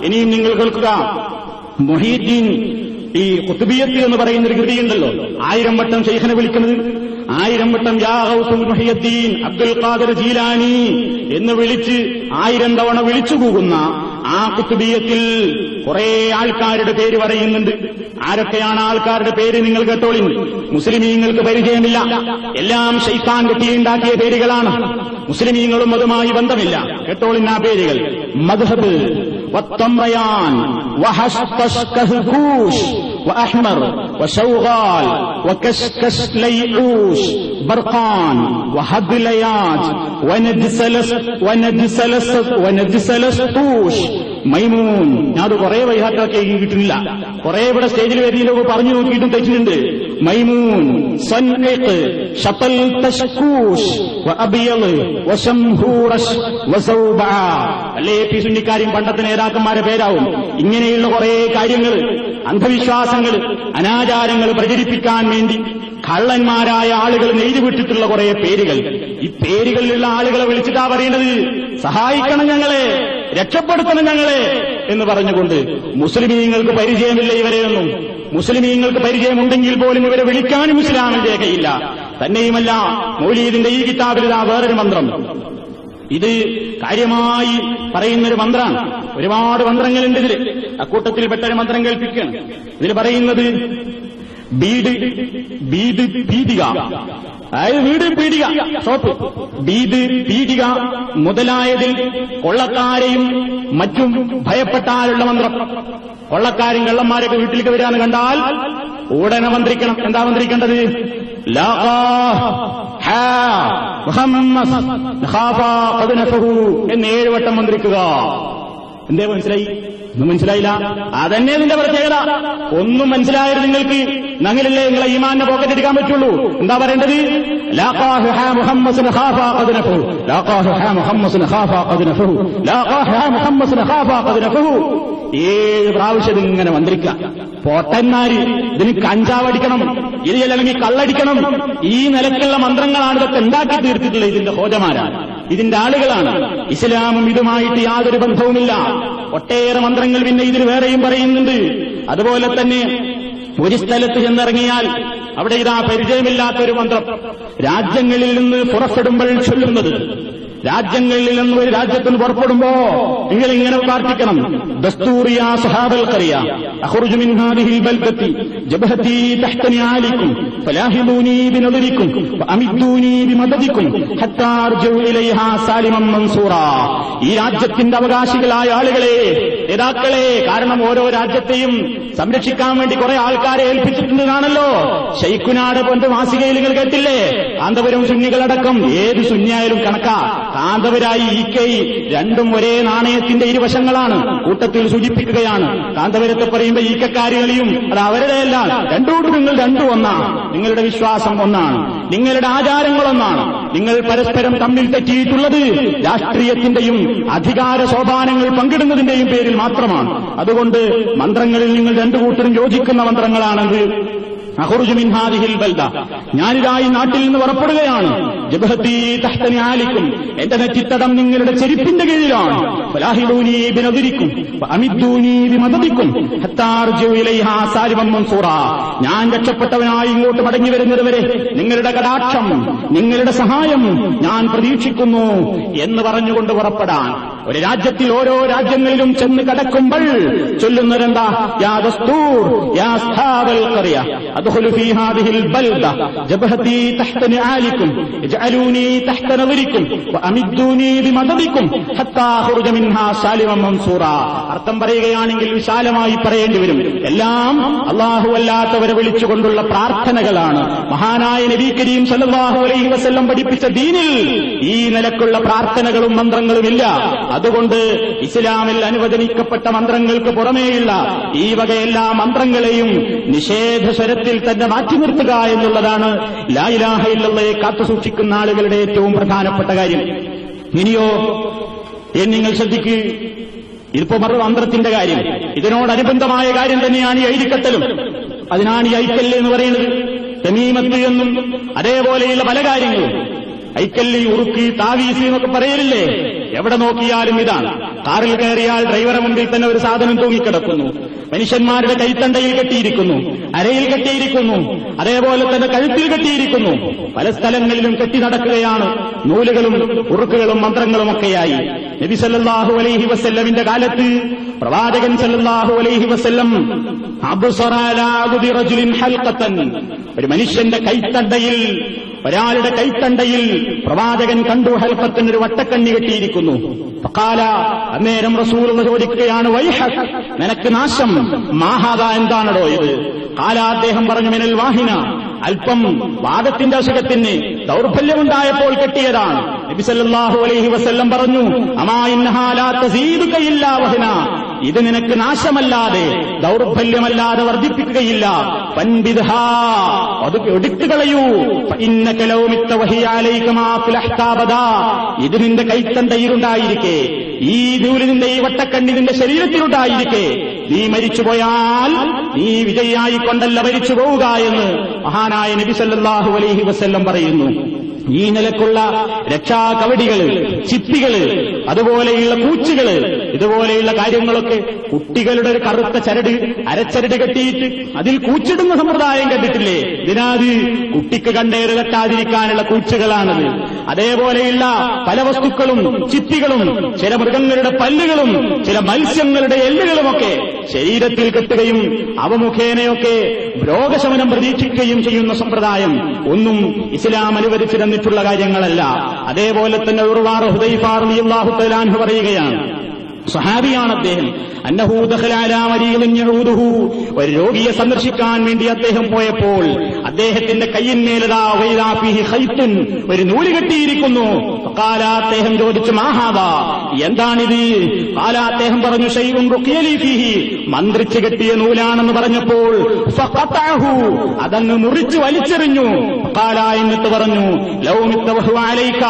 ഇനിയും നിങ്ങൾ കേൾക്കുക. മുഹീദ്ദീൻ ഈ ഖുത്ബിയ്യത്ത് എന്ന് പറയുന്ന ഒരു കൃതിയുണ്ടല്ലോ, 1000 വട്ടം ശൈഖിനെ വിളിക്കുന്നത്, 1000 വട്ടം യാ ഗൗസുൽ മുഹയ്യദ്ദീൻ അബ്ദുൽ ഖാദിർ ജീലാനി എന്ന് വിളിച്ച് 1000 തവണ വിളിച്ചു പോകുന്ന ആ ഖുത്ബിയ്യത്തിൽ കുറെ ആൾക്കാരുടെ പേര് പറയുന്നുണ്ട്. ആരൊക്കെയാണ് ആൾക്കാരുടെ പേര് നിങ്ങൾ കേട്ടോളി. മുസ്ലിമീങ്ങൾക്ക് പരിചയമില്ല, എല്ലാം ശൈത്താൻ കെട്ടിയുണ്ടാക്കിയ പേരുകളാണ്. മുസ്ലിമീങ്ങളും അതുമായി ബന്ധമില്ല. കേട്ടോളിൻ ആ പേരുകൾ: മദ്ഹബ്, വത്തംറയാൻ, വഹസ്തഷ്കഹ്കൂഷ്, وأحمر وشوغال وكشكش ليعوش برقان وهدليات وندسلسطوش മൈമൂൻ. ഞാനത് കുറെ വൈഹാറ്റാക്കി കിട്ടില്ല, കുറെ ഇവിടെ സ്റ്റേജിൽ വേദിയിലൊക്കെ പറഞ്ഞു നോക്കിയിട്ടും തെറ്റിട്ടുണ്ട്. മൈമൂൻ, സൻഇഖ്, ഷതൽ തഷ്കൂഷ്, വഅബിയൽ, വശംഹൂറഷ്, വസൗബഅ. അല്ലേ പി സുന്നിക്കാരും പണ്ടത്തെ നേതാക്കന്മാരെ പേരാവും. ഇങ്ങനെയുള്ള കുറെ കാര്യങ്ങൾ, അന്ധവിശ്വാസങ്ങൾ, അനാചാരങ്ങൾ പ്രചരിപ്പിക്കാൻ വേണ്ടി കള്ളന്മാരായ ആളുകൾ നെയ്തുവിട്ടിട്ടുള്ള കുറെ പേരുകൾ. ഈ പേരുകളിലുള്ള ആളുകളെ വിളിച്ചിട്ടാ പറയേണ്ടത്, സഹായിക്കണം ഞങ്ങളെ, രക്ഷപ്പെടുത്തണം ഞങ്ങളെ എന്ന് പറഞ്ഞുകൊണ്ട്. മുസ്ലിമീങ്ങൾക്ക് പരിചയമില്ല ഇവരെയൊന്നും. മുസ്ലിമീങ്ങൾക്ക് പരിചയമുണ്ടെങ്കിൽ പോലും ഇവരെ വിളിക്കാനും ഇസ്ലാമിന്റെ രേഖയില്ല. തന്നെയുമല്ല, മൗലീദിന്റെ ഈ കിതാബിൽ വേറൊരു മന്ത്രം, ഇത് കാര്യമായി പറയുന്നൊരു മന്ത്രമാണ്. ഒരുപാട് മന്ത്രങ്ങളുണ്ട് ഇതിൽ. അക്കൂട്ടത്തിൽപ്പെട്ടൊരു മന്ത്രം കേൾപ്പിക്കുകയാണ്. ഇതിൽ പറയുന്നത് പീഡിക, അതായത് വീട് പീഡിക, ഷോപ്പ്, ബീദ്, പീഡിക മുതലായതിൽ കൊള്ളക്കാരെയും മറ്റും ഭയപ്പെട്ടാലുള്ള മന്ത്രം. കൊള്ളക്കാരും കള്ളന്മാരൊക്കെ വീട്ടിലേക്ക് വരാന്ന് കണ്ടാൽ ഉടനെ മന്ത്രിക്കണം. എന്താ മന്ത്രിക്കേണ്ടത്? എന്ന് 7 വട്ടം മന്ത്രിക്കുക. എന്തേ മനസ്സിലായി? ഒന്നും മനസ്സിലായില്ല. അതന്നെ ഇതിന്റെ പ്രത്യേകത. ഒന്നും മനസ്സിലായത് നിങ്ങൾക്ക് ഞങ്ങളില്ലേ നിങ്ങളെ ഈമാനെ പോക്കറ്റ് എടുക്കാൻ പറ്റുള്ളൂ. എന്താ പറയേണ്ടത്? 7 പ്രാവശ്യം ഇങ്ങനെ മന്ത്രിക്കുക. പൊട്ടന്മാര് ഇതിന് കഞ്ചാവടിക്കണം, ഇത് അല്ലെങ്കിൽ കള്ളടിക്കണം, ഈ നിലക്കുള്ള മന്ത്രങ്ങളാണ് ഇതൊക്കെ ഉണ്ടാക്കി തീർത്തിട്ടുള്ളത്. ഇതിന്റെ ഹോജമാരാണ്, ഇതിന്റെ ആളുകളാണ്. ഇസ്ലാമും ഇതുമായിട്ട് യാതൊരു ബന്ധവുമില്ല. ഒട്ടേറെ മന്ത്രങ്ങൾ പിന്നെ ഇതിന് വേറെയും പറയുന്നുണ്ട്. അതുപോലെ തന്നെ ഒരു സ്ഥലത്ത് ചെന്നിറങ്ങിയാൽ അവിടെ ഇതാ പരിചയമില്ലാത്തൊരു മന്ത്രം, രാജ്യങ്ങളിൽ നിന്ന് പുറപ്പെടുമ്പോൾ ചൊല്ലുന്നത്. രാജ്യങ്ങളിൽ നിന്ന് ഒരു രാജ്യത്തിന് പുറപ്പെടുമ്പോ നിങ്ങൾ ഇങ്ങനെ പ്രാർത്ഥിക്കണം: ദസ്തൂറിയ സഹാബൽ ഖറിയ അഖ്റുജു മിൻ ഹാദിഹിൽ ബൽദത്തി ജബ്ഹതി തഹ്ത നിആലികും ഫലാഹിദൂനി ബിനദരികും വഅമിദൂനി ബിമദദികും ഹത്താ അർജു ഇലൈഹാ സാലിമൻ മൻസൂറ. ഈ രാജ്യത്തിന്റെ അവകാശികളായ ആളുകളെ, നേതാക്കളെ, കാരണം ഓരോ രാജ്യത്തെയും സംരക്ഷിക്കാൻ വേണ്ടി കുറെ ആൾക്കാരെ ഏൽപ്പിച്ചിട്ടുണ്ടെന്നാണല്ലോ. ശൈഖുനാട് പോന്റെ മാസികയിൽ നിങ്ങൾ കേട്ടില്ലേ? കാന്തപുരം സുന്നികളടക്കം ഏത് സുന്നിയായാലും കണക്കാ. കാന്തപുരായി ഈക്കൈ രണ്ടും ഒരേ നാണയത്തിന്റെ ഇരുവശങ്ങളാണ്. കൂട്ടത്തിൽ സൂചിപ്പിക്കുകയാണ്, കാന്തപുരത്തെ പറയുമ്പോൾ ഈക്കക്കാരികളിയും അത് അവരുടെയല്ല. നിങ്ങൾ രണ്ടും ഒന്നാണ്. നിങ്ങളുടെ വിശ്വാസം ഒന്നാണ്, നിങ്ങളുടെ ആചാരങ്ങൾ ഒന്നാണ്. നിങ്ങൾ പരസ്പരം തമ്മിൽ തെറ്റിയിട്ടുള്ളത് രാഷ്ട്രീയത്തിന്റെയും അധികാര സോപാനങ്ങൾ പങ്കിടുന്നതിന്റെയും പേരിൽ മാത്രമാണ്. അതുകൊണ്ട് മന്ത്രങ്ങളിൽ നിങ്ങൾ രണ്ടു കൂട്ടരും യോജിക്കുന്ന മന്ത്രങ്ങളാണെന്ന് അഖ്റുജു മിൻ ഹാദിഹിൽ ബൽദ, ഞാനിതായി നാട്ടിൽ നിന്ന് പുറപ്പെടുകയാണ്. ജബ്ഹതി തഹ്ത നിആലികും, എന്റെ നെറ്റിത്തടം നിങ്ങളുടെ ചെരുപ്പിന്റെ കീഴിലാണ്. ഫലാഹിദൂനി ബിനദരികും വഅമിദൂനി ബിമദദികും ഹത്താ അർജു ഇലൈഹാ സാലിമൻ മൻസൂറ. ഞാൻ രക്ഷപ്പെട്ടവനായി ഇങ്ങോട്ട് മടങ്ങി വരുന്നതുവരെ നിങ്ങളുടെ കടാക്ഷം, നിങ്ങളുടെ സഹായം ഞാൻ പ്രതീക്ഷിക്കുന്നു എന്ന് പറഞ്ഞുകൊണ്ട് പുറപ്പെടാൻ. ഒരു രാജ്യത്തിൽ ഓരോ രാജ്യങ്ങളിലും ചെന്ന് കടക്കുമ്പോൾ ചൊല്ലുന്നതെന്താ? യാ ദസ്തൂർ യാ അസ്ഹാബൽ ഖറിയ അദ്ഖുലു ഫീ ഹാദിഹിൽ ബൽദ ജബ്ഹതി തഹ്ത നിആലികും ഇജ്അലൂനി തഹ്ത നദരികും വഅമിദൂനി ബിമദദികും ഹത്താ അഖ്റുജ മിൻഹാ സാലിമൻ മൻസൂറ. അർത്ഥം പറയുകയാണെങ്കിൽ വിശാലമായി പറയേണ്ടി വരും. എല്ലാം അല്ലാഹു അല്ലാത്തവരെ വിളിച്ചുകൊണ്ടുള്ള പ്രാർത്ഥനകളാണ്. മഹാനായ നബി കരീം സല്ലല്ലാഹു അലൈഹി വസല്ലം പഠിപ്പിച്ച ദീനിൽ ഈ നിലക്കുള്ള പ്രാർത്ഥനകളും മന്ത്രങ്ങളും ഇല്ല. അതുകൊണ്ട് ഇസ്ലാമിൽ അനുവദനിക്കപ്പെട്ട മന്ത്രങ്ങൾക്ക് പുറമേയുള്ള ഈ വകയെല്ലാ മന്ത്രങ്ങളെയും നിഷേധ സ്വരത്തിൽ തന്നെ മാറ്റി നിർത്തുക എന്നുള്ളതാണ് ലാ ഇലാഹ ഇല്ലല്ലാഹയെ കാത്തുസൂക്ഷിക്കുന്ന ആളുകളുടെ ഏറ്റവും പ്രധാനപ്പെട്ട കാര്യം. ഇനിയോ നിങ്ങൾ ശ്രദ്ധിക്കുക, ഇതിപ്പോ മന്ത്രത്തിന്റെ കാര്യം, ഇതിനോടനുബന്ധമായ കാര്യം തന്നെയാണ് ഈ ഐതിക്കത്തലും. അതിനാണ് ഈ ഐക്കല്ല് എന്ന് പറയുന്നത്. തമീമത്ത് എന്നും അതേപോലെയുള്ള പല കാര്യങ്ങളും, ഐക്കല്ലി, ഉറുക്കി, താവീസ് എന്നൊക്കെ പറയലില്ലേ? എവിടെ നോക്കിയാലും ഇതാണ്. കാറിൽ കയറിയാൽ ഡ്രൈവറെ മുമ്പിൽ തന്നെ ഒരു സാധനം തൂങ്ങിക്കിടക്കുന്നു, മനുഷ്യന്മാരുടെ കൈത്തണ്ടയിൽ കെട്ടിയിരിക്കുന്നു, അരയിൽ കെട്ടിയിരിക്കുന്നു, അതേപോലെ തന്നെ കഴുത്തിൽ കെട്ടിയിരിക്കുന്നു. പല സ്ഥലങ്ങളിലും കെട്ടി നടക്കുകയാണ്, നൂലുകളും ഉറുക്കുകളും മന്ത്രങ്ങളുമൊക്കെയായി. നബി സല്ലല്ലാഹു അലൈഹി വസല്ലമിന്റെ കാലത്ത് പ്രവാചകൻ സല്ലല്ലാഹു അലൈഹി വസല്ലം അബ്സറ അലാ അബ്ദി റജുലിൻ ഹൽഖതൻ, ഒരു മനുഷ്യന്റെ കൈത്തണ്ടയിൽ, ഒരാളുടെ കൈത്തണ്ടയിൽ പ്രവാചകൻ കണ്ടു ഹൽഖത്തിന് ഒരു വട്ടക്കണ്ണി കെട്ടിയിരിക്കുന്നു. ഫഖാല, അന്നേരം റസൂലുള്ളാഹി ചോദിക്കുകയാണ്, വൈഹക്, നിനക്ക് നാശം, മാഹാദ, എന്താണടോ ഇത്? ഖാല, അദ്ദേഹം പറഞ്ഞു, മിനൽ വാഹിന, അല്പം വാദത്തിന്റെ അസുഖത്തിന് ദൗർബല്യമുണ്ടായപ്പോൾ കെട്ടിയതാണ്. നബി സല്ലല്ലാഹു അലൈഹി വസല്ലം പറഞ്ഞു, അമാ ഇന്നഹാ ലാ തസീദുക ഇല്ലാ വഹന, ഇത് നിനക്ക് നാശമല്ലാതെ ദൗർബല്യമല്ലാതെ വർദ്ധിപ്പിക്കുകയില്ല. പൻബിദ്ഹാ, അത് എടുത്തുകളയൂ. ഫഇന്നക ലൗ മിത്ത വഹിയ അലൈക മാ ഫിൽഹ്താബദാ, ഇത് നിന്റെ കൈത്തണ്ടയിലുണ്ടായിരിക്കെ, ഈ നൂല് നിന്റെ ഈ വട്ടക്കണ്ണി നിന്റെ ശരീരത്തിലുണ്ടായിരിക്കെ, നീ മരിച്ചുപോയാൽ നീ വിജയിയായിക്കൊണ്ടല്ല മരിച്ചു പോവുക എന്ന് മഹാനായ നബി സല്ലല്ലാഹു അലൈഹി വസല്ലം പറയുന്നു. ഈ നിലക്കുള്ള രക്ഷാകവടികള്, ചിപ്പികള്, അതുപോലെയുള്ള കൂച്ചുകള്, ഇതുപോലെയുള്ള കാര്യങ്ങളൊക്കെ കുട്ടികളുടെ ഒരു കറുത്ത ചരട്, അരച്ചരട് കെട്ടിയിട്ട് അതിൽ കൂച്ചിടുന്ന സമ്പ്രദായം കണ്ടിട്ടില്ലേ? ഇതിനാത് കുട്ടിക്ക് കണ്ടേറ് കെട്ടാതിരിക്കാനുള്ള കൂച്ചുകളാണത്. അതേപോലെയുള്ള പല വസ്തുക്കളും, ചിപ്പികളും, ചില മൃഗങ്ങളുടെ പല്ലുകളും ചില മത്സ്യങ്ങളുടെ എല്ലുകളുമൊക്കെ ശരീരത്തിൽ കെട്ടുകയും അവ മുഖേനയൊക്കെ രോഗശമനം പ്രതീക്ഷിക്കുകയും ചെയ്യുന്ന സമ്പ്രദായം ഒന്നും ഇസ്ലാം അനുവദിച്ചു തന്നിട്ടുള്ള കാര്യങ്ങളല്ല. അതേപോലെ തന്നെ ഉർവാ ഹുദൈഫ റളിയല്ലാഹു തആല അൻഹു പറയുകയാണ്, സഹാബിയാണ് അദ്ദേഹം, അന്നഹു ദഖല അലാ മരീദിൻ യഊദുഹു, ഒരു രോഗിയെ സന്ദർശിക്കാൻ വേണ്ടി അദ്ദേഹം പോയപ്പോൾ അദ്ദേഹത്തിന്റെ കയ്യിന്മേലതാ വൈദാ ഫീഹി ഖൈത്തുൻ, ഒരു നൂല് കെട്ടിയിരിക്കുന്നു. ഖാല, അദ്ദേഹം ചോദിച്ചു, മാ ഹാദാ, എന്താണിത്? ഖാല, അദ്ദേഹം പറഞ്ഞു, ശൈഉൻ റുഖിയലി ഫീഹി, മന്ത്രിച്ച് കെട്ടിയ നൂലാണെന്ന് പറഞ്ഞപ്പോൾ ഫഖതഅഹു, അതങ്ങ് മുറിച്ച് വലിച്ചെറിഞ്ഞു. ഖാല, എന്നിട്ട് പറഞ്ഞു, ലൗ മിത്ത വഹു അലൈക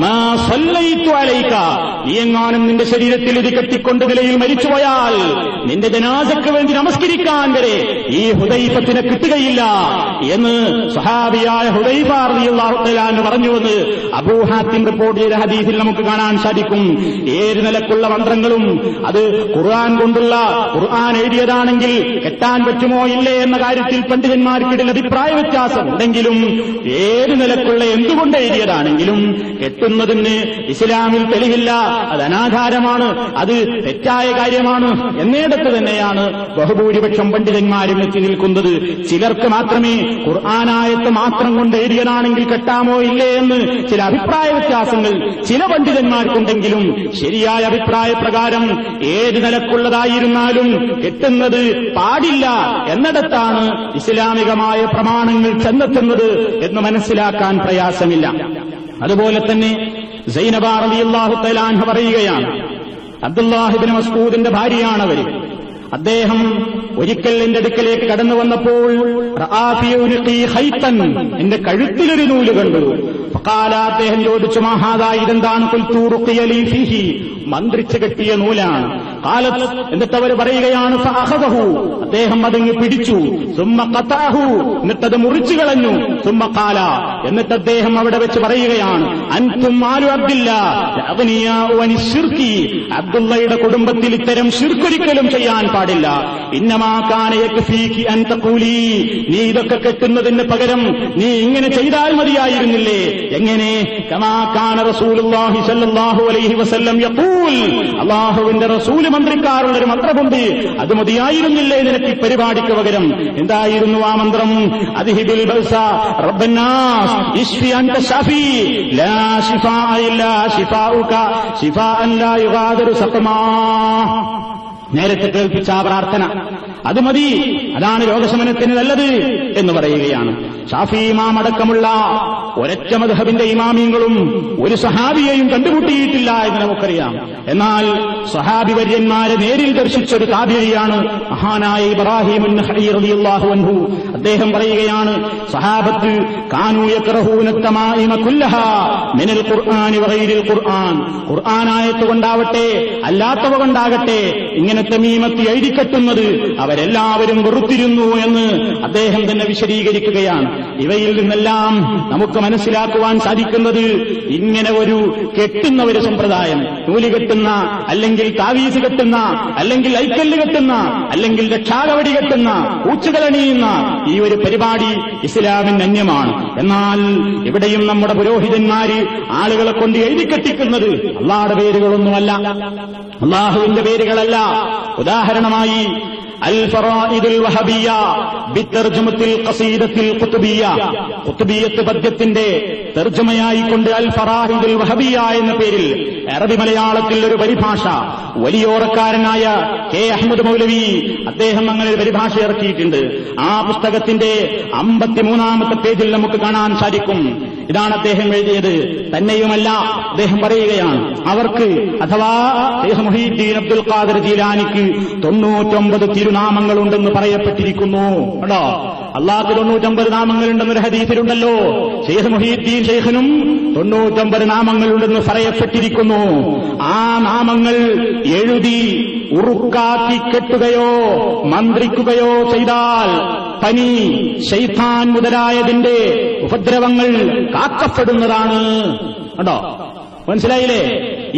മാ സല്ലൈതു അലൈക, നീ എങ്ങാനും നിന്റെ ശരീരത്തിൽ ഇത് കെട്ടിക്കൊണ്ട് നിലയിൽ മരിച്ചുപോയാൽ നിന്റെ ജനാസയ്ക്ക് വേണ്ടി നമസ്കരിക്കാൻ വരെ ഈ ഹുദൈഫത്തിനെ കിട്ടുകയില്ല എന്ന് സ്വഹാബിയായ ഹുദൈഫ റളിയല്ലാഹു തആല അൻഹു പറഞ്ഞുവെന്ന് അബൂ ഹാത്തിം റിപ്പോർട്ട് ചെയ്ത ഹദീസിൽ നമുക്ക് കാണാൻ സാധിക്കും. ഏത് നിലക്കുള്ള മന്ത്രങ്ങളും അത് ഖുർആൻ കൊണ്ടുള്ള, ഖുർആൻ എഴുതിയതാണെങ്കിൽ കെട്ടാൻ പറ്റുമോ ഇല്ലേ എന്ന കാര്യത്തിൽ പണ്ഡിതന്മാർക്കിടയിൽ അഭിപ്രായ വ്യത്യാസം ഉണ്ടെങ്കിലും ഏത് നിലക്കുള്ള എന്തുകൊണ്ട് എഴുതിയതാണെങ്കിലും കെട്ടുന്നതിന് ഇസ്ലാമിൽ തെളിവില്ല, അത് അനാധാരമാണ്, അത് തെറ്റായ കാര്യമാണ് എന്നിടത്ത് തന്നെയാണ് ബഹുഭൂരിപക്ഷം പണ്ഡിതന്മാരും എത്തി നിൽക്കുന്നത്. ചിലർക്ക് മാത്രമേ ഖുർആനായത്ത് മാത്രം കൊണ്ട് എഴുതിയതാണെങ്കിൽ കെട്ടാമോ ഇല്ലേ എന്ന് ചില അഭിപ്രായ വ്യത്യാസങ്ങൾ ചില പണ്ഡിതന്മാർക്കുണ്ടെങ്കിലും ശരിയായ അഭിപ്രായ പ്രകാരം ഏത് നിലക്കുള്ളതായിരുന്നാലും കെട്ടുന്നത് പാടില്ല എന്നിടത്താണ് ഇസ്ലാമികമായ പ്രമാണങ്ങൾ ചെന്നെത്തുന്നത് എന്ന് മനസ്സിലാക്കാൻ പ്രയാസമില്ല. അതുപോലെ തന്നെ സൈനബ റളിയല്ലാഹു തആല അൻഹ പറയുകയാണ്, അബ്ദുല്ലാഹ് ഇബ്നു മസ്ഊദിന്റെ ഭാര്യയാണവർ. അദ്ദേഹം ഒരിക്കൽ എന്റെ അടുക്കലേക്ക് കടന്നു വന്നപ്പോൾ എന്റെ കഴുത്തിലൊരു നൂല് കണ്ടു. ഫഖാല, അദ്ദേഹം ചോദിച്ചു, മാ ഹാദാ, ഇതെന്താണ്? ഖുൽതു റുഖിയ ലീ ഫീഹി, മന്ത്രിച്ച് കെട്ടിയ നൂലാണ്. ഖാലത്ത്, എന്നിട്ട് അവർ പറയുകയാണ്, ഫഅഖദഹു, അദ്ദേഹം അതങ്ങ് പിടിച്ചു. സുമ്മ ഖതഅഹു, എന്നിട്ടത് മുറിച്ചു കളഞ്ഞു. സുമ്മ ഖാല, എന്നിട്ട് അദ്ദേഹം അവിടെ വെച്ച് പറയുകയാണ്, അൻതും ആലു അബ്ദില്ലാ അഗ്നിയാഉ അനി ശിർക്കി, അബ്ദുള്ളയുടെ കുടുംബത്തിൽ ഇത്തരം ശിർക്കൊരിക്കലും ചെയ്യാൻ പാടില്ല. ഇന്നമാ കാന യക്ഫീകി അൻ തഖൂലി, നീ ഇതൊക്കെ കെട്ടുന്നതിന് പകരം നീ ഇങ്ങനെ ചെയ്താൽ മതിയായിരുന്നില്ലേ? എങ്ങനെ? കമാ കാന റസൂലുള്ളാഹി സ്വല്ലല്ലാഹു അലൈഹി വസല്ലം യഖൂൽ, അല്ലാഹുവിന്റെ റസൂൽ മന്ത്രിക്കാറുള്ള ഒരു മന്ത്രമുണ്ട്, അത് മതിയായിരുന്നില്ലേ നിനക്ക് ഈ പരിപാടിക്ക് പകരം? എന്തായിരുന്നു ആ മന്ത്രം? അദ്ഹിബിൽ ബഅസ റബ്ബന്നാസ് ഇശ്ഫി അൻത ശഫീ ലാ ശിഫാഅ ഇല്ലാ ശിഫാഉക ശിഫാഅൻ ലാ യുഗാദിറു സഖമാ. നേരത്തെ കേൾപ്പിച്ച ആ പ്രാർത്ഥന അത് മതി, അതാണ് രോഗശമനത്തിന് നല്ലത് എന്ന് പറയുകയാണ്. ഷാഫി ഇമാം അടക്കമുള്ള ഒരൊറ്റ മദ്ഹബിന്റെ ഇമാമിയങ്ങളും ഒരു സഹാബിയെയും കണ്ടുമുട്ടിയിട്ടില്ല എന്ന് നമുക്കറിയാം. എന്നാൽ സഹാബി വര്യന്മാരെ നേരിൽ ദർശിച്ചൊരു താബിഈയാണ് മഹാനായ ഇബ്രാഹിം അൻ-നഖഈ റളിയല്ലാഹു അൻഹു. അദ്ദേഹം പറയുകയാണ്, സഹാബത്ത് കാനൂ യക്റഹൂന തമായിമ കുല്ലഹാ മിനൽ ഖുർആനി വഗൈരിൽ ഖുർആൻ, ഖുർആനായത്ത് കൊണ്ടാവട്ടെ അല്ലാത്തവ കൊണ്ടാകട്ടെ ഇങ്ങനെ തമീമത്ത് എഴുതിക്കെട്ടുന്നത് അവരെല്ലാവരും വെറുത്തിരുന്നു എന്ന് അദ്ദേഹം തന്നെ വിശദീകരിക്കുകയാണ്. ഇവയിൽ നിന്നെല്ലാം നമുക്ക് മനസ്സിലാക്കുവാൻ സാധിക്കുന്നത് ഇങ്ങനെ ഒരു കെട്ടുന്ന ഒരു സമ്പ്രദായം, നൂല് കെട്ടുന്ന, അല്ലെങ്കിൽ താവീസ് കെട്ടുന്ന, അല്ലെങ്കിൽ ഐക്കല്ല് കെട്ടുന്ന, അല്ലെങ്കിൽ രക്ഷാകവടി കെട്ടുന്ന, പൂച്ചുകളണിയുന്ന ഈ ഒരു പരിപാടി ഇസ്ലാമിന് അന്യമാണ്. എന്നാൽ ഇവിടെയും നമ്മുടെ പുരോഹിതന്മാര് ആളുകളെ കൊണ്ട് എഴുതി കെട്ടിക്കുന്നത് അള്ളാഹുടെ പേരുകളൊന്നുമല്ല, അള്ളാഹുവിന്റെ പേരുകളല്ല. ഉദാഹരണമായി അൽ-ഫറായിദുൽ വഹബിയ്യ ബിതർജുമത്തിൽ ഖസീദത്തിൽ ഖുത്ബിയ്യ, ഖുത്ബിയ്യത്ത് പദ്യത്തിന്റെ തർജമയായിക്കൊണ്ട് അൽ-ഫറായിദുൽ വഹബിയ്യ എന്ന പേരിൽ അറബി മലയാളത്തിൽ ഒരു പരിഭാഷ വലിയോറക്കാരനായ കെ അഹമ്മദ് മൗലവി അദ്ദേഹം അങ്ങനെ ഒരു പരിഭാഷ ഇറക്കിയിട്ടുണ്ട്. ആ പുസ്തകത്തിന്റെ 53-ാമത്തെ പേജിൽ നമുക്ക് കാണാൻ സാധിക്കും. ഇതാണ് അദ്ദേഹം എഴുതിയത്. തന്നെയുമല്ല, അദ്ദേഹം പറയുകയാണ്, അവർക്ക് അഥവാ ശൈഖ് മുഹീദ്ദീൻ അബ്ദുൽ ഖാദിർ ജീലാനിക്ക് 99 തിരുനാമങ്ങളുണ്ടെന്ന് പറയപ്പെട്ടിരിക്കുന്നു. കേട്ടോ, അള്ളാഹ്ക്ക് 99 നാമങ്ങളുണ്ടെന്നൊരു ഹദീസിലുണ്ടല്ലോ. ശൈഖ് മുഹീദ്ദീൻ ശൈഖിനും 99 നാമങ്ങളുണ്ടെന്ന് പറയപ്പെട്ടിരിക്കുന്നു. ആ നാമങ്ങൾ എഴുതി ഉറുക്കാക്കി കെട്ടുകയോ മന്ത്രിക്കുകയോ ചെയ്താൽ പനി, ശൈത്താൻ മുതലായതിന്റെ ഉപദ്രവങ്ങൾ കാക്കപ്പെടുന്നതാണ്. കേട്ടോ, മനസ്സിലായില്ലേ?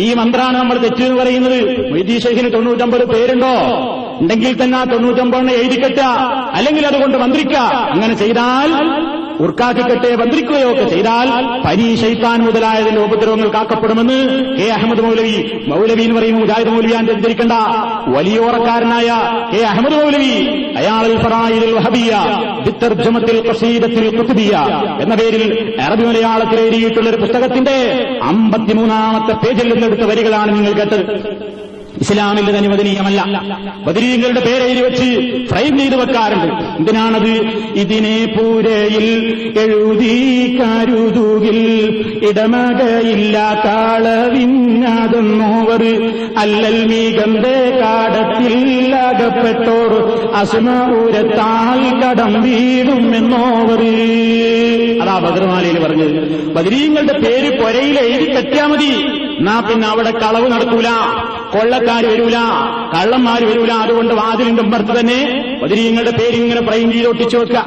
ഈ മന്ത്രാണ് നമ്മൾ തെറ്റെന്ന് പറയുന്നത്. മുഹീദ്ദീൻ ശൈഖിന് 99 പേരുണ്ടോ? ഉണ്ടെങ്കിൽ തന്നെ ആ 99 എഴുതിക്കെട്ട, അല്ലെങ്കിൽ അതുകൊണ്ട് മന്ത്രിക്ക. അങ്ങനെ ചെയ്താൽ, ഉർക്കാക്കിക്കെട്ടെ മന്ത്രിക്കുകയോ ഒക്കെ ചെയ്താൽ പനി, ശൈത്താൻ മുതലായതിന്റെ ഉപദ്രവങ്ങൾ കാക്കപ്പെടുമെന്ന് കെ അഹമ്മദ് മൗലവി, മൗലവി എന്ന് പറയുമ്പോൾ മുജാഹിദ് മൗലവിയാൻ തെറ്റിദ്ധരിക്കേണ്ട, വലിയോറക്കാരനായ കെ അഹമ്മദ് മൗലവി അയാൾ അൽ-ഫറായിദുൽ വഹബിയ്യ ബിതർജുമത്തിൽ ഖസീദത്തിൽ ഖുത്ബിയ്യ എന്ന പേരിൽ അറബി മലയാളത്തിൽ എഴുതിയിട്ടുള്ള ഒരു പുസ്തകത്തിന്റെ 53-ാമത്തെ പേജിൽ നിന്നെടുത്ത വരികളാണ് നിങ്ങൾ കേട്ടത്. ഇസ്ലാമിൽ ഇത് അനുവദനീയമല്ല. ബദരീങ്ങളുടെ പേരെഴുതി വെച്ച് ഫ്രെയിം ചെയ്ത് വെക്കാറുണ്ട്. എന്തിനാണത്? ഇതിനെ പൂരയിൽ എഴുതി കരുതുകിൽ ഇടമകയില്ല കാളവിന്നാതെന്നോവർ അല്ലൽ മീകന്റെ കാടത്തിൽ അകപ്പെട്ടോർ അസുമൂരത്താൽ കടം വീടും എന്നോവർ. അതാ ബദർമാലയിൽ പറഞ്ഞത്. ബദരീങ്ങളുടെ പേര് പുരയിൽ എഴുതി കെട്ടിയാ മതി. എന്നാ പിന്നെ അവിടെ കളവ് നടക്കൂല, കൊള്ളക്കാർ വരൂല, കള്ളന്മാർ വരൂല. അതുകൊണ്ട് വാതിലിന്റെ ഉമ്മർത്ത് തന്നെ ബദരീങ്ങളുടെ പേരിങ്ങനെ ഫ്രെയിം ചെയ്ത് ഒട്ടിച്ചു വെക്കുക.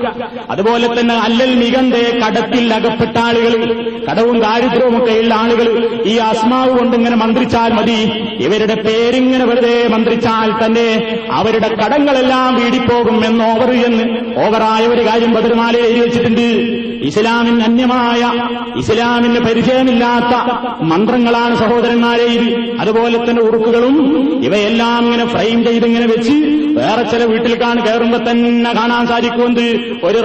അതുപോലെ തന്നെ അല്ലൽ മികന്റെ കടത്തിൽ അകപ്പെട്ട ആളുകൾ, കടവും ദാരിദ്ര്യവും ഒക്കെ ഉള്ള ആളുകൾ ഈ ആസ്മാവ് കൊണ്ടിങ്ങനെ മന്ത്രിച്ചാൽ മതി. ഇവരുടെ പേരിങ്ങനെ വെറുതെ മന്ത്രിച്ചാൽ തന്നെ അവരുടെ കടങ്ങളെല്ലാം വീടിപ്പോകും എന്ന് ഓവറായ ഒരു കാര്യം ബദർമാല എഴുതി വെച്ചിട്ടുണ്ട്. ഇസ്ലാമിന് അന്യമായ, ഇസ്ലാമിന് പരിചയമില്ലാത്ത മന്ത്രങ്ങളാണ് സഹോദരന്മാരെ ഇത്. അതുപോലെ തന്നെ ഉറുക്കുകളും ഇവയെല്ലാം ഇങ്ങനെ ഫ്രെയിം ചെയ്ത് ഇങ്ങനെ വെച്ച് വേറെ ചില വീട്ടിൽ കയറുമ്പോ തന്നെ കാണാൻ സാധിക്കുന്നത് ഒരു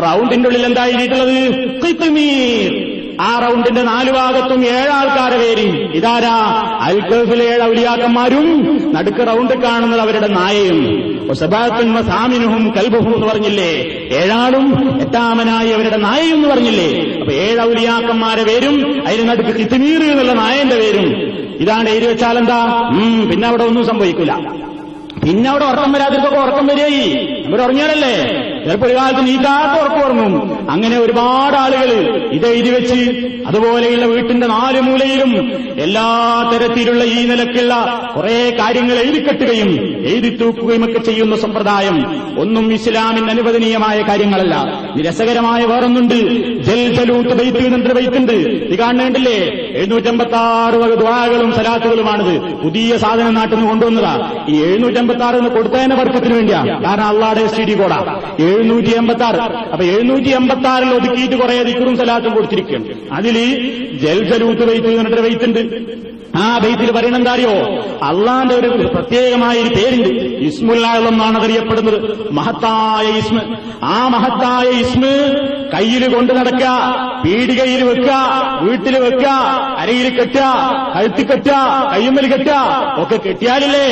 റൗണ്ടിന്റെ ഉള്ളിൽ എന്താ എഴുതിയിട്ടുള്ളത്? ഖിത്മീർ. ആ റൗണ്ടിന്റെ 4 ഭാഗത്തും 7 ആൾക്കാരെ പേര്. ഇതാരാ? അൽ-കഹ്ഫിലെ 7 ഔലിയാക്കന്മാരും നടുക്ക് റൗണ്ട് കാണുന്നത് അവരുടെ നായയും. സാമിനുഹും കൽബുഹും എന്ന് പറഞ്ഞില്ലേ? 7 ആളും 8ാമനായി അവരുടെ നായയും എന്ന് പറഞ്ഞില്ലേ? അപ്പൊ 7 ഔലിയാക്കന്മാരെ പേരും അതിന് നടുക്ക് ഖിത്മീർ എന്നുള്ള നായന്റെ പേരും. ഇതാണ് എഴുതി വെച്ചാൽ എന്താ? പിന്നെ അവിടെ ഒന്നും സംഭവിക്കില്ല. പിന്നെ അവിടെ ഉറക്കം വരാതിരിക്കൊക്കെ ഉറക്കം വരികയായി. അവരുറങ്ങിയാലല്ലേ ചിലപ്പോൾ ഒരു കാലത്ത് നീക്കാത്ത ഉറക്കം ഉറങ്ങും. അങ്ങനെ ഒരുപാട് ആളുകൾ ഇത് എഴുതി വെച്ച് അതുപോലെയുള്ള വീട്ടിന്റെ 4 മൂലയിലും എല്ലാ തരത്തിലുള്ള ഈ നിലക്കുള്ള കുറെ കാര്യങ്ങൾ എഴുതിക്കെട്ടുകയും എഴുതി തൂക്കുകയും ഒക്കെ ചെയ്യുന്ന സമ്പ്രദായം ഒന്നും ഇസ്ലാമിന് അനുവദനീയമായ കാര്യങ്ങളല്ല. രസകരമായ വേറൊന്നുണ്ട്. ജൽജലൂത്ത് ബൈത്ത് എന്നൊരു ബൈത്തുണ്ട്. ഇത് കാണേണ്ടില്ലേ? 756 ദുആകളും സലാത്തുകളുമാണിത്. പുതിയ സാധനം നാട്ടിൽ നിന്ന് കൊണ്ടുവന്നതാ. ഈ 756 കൊടുത്തതിന്റെ വർക്കത്തിന് വേണ്ടിയാ. കാരണം അള്ളാഹുടെ STD കോഡാ 786. അപ്പൊ 786 ഒതുക്കിയിട്ട് കുറെ ദിക്റും സലാത്തും കൊടുത്തിരിക്കുകയാണ്. അതില് ജൽജലൂത്ത് ബൈത്ത് എന്നൊരു ബൈത്തുണ്ട്. ആ ബൈത്തിൽ പറയുന്നത് എന്താ അറിയോ? അള്ളാന്റെ ഒരു പ്രത്യേകമായ ഒരു പേരുണ്ട്. ഇസ്മുൽ അഅ്ലം എന്നാണ് അറിയപ്പെടുന്നത്. മഹത്തായ ഇസ്മ. ആ മഹത്തായ ഇസ്മ കയ്യിൽ കൊണ്ടു നടക്കുക, പീടികയിൽ വെക്കുക, വീട്ടിൽ വെക്കുക, അരയിൽ കെട്ടുക, കഴുത്തി കെട്ടുക, കയ്യുമ്മൽ കെട്ടുക, ഒക്കെ കെട്ടിയാലില്ലേ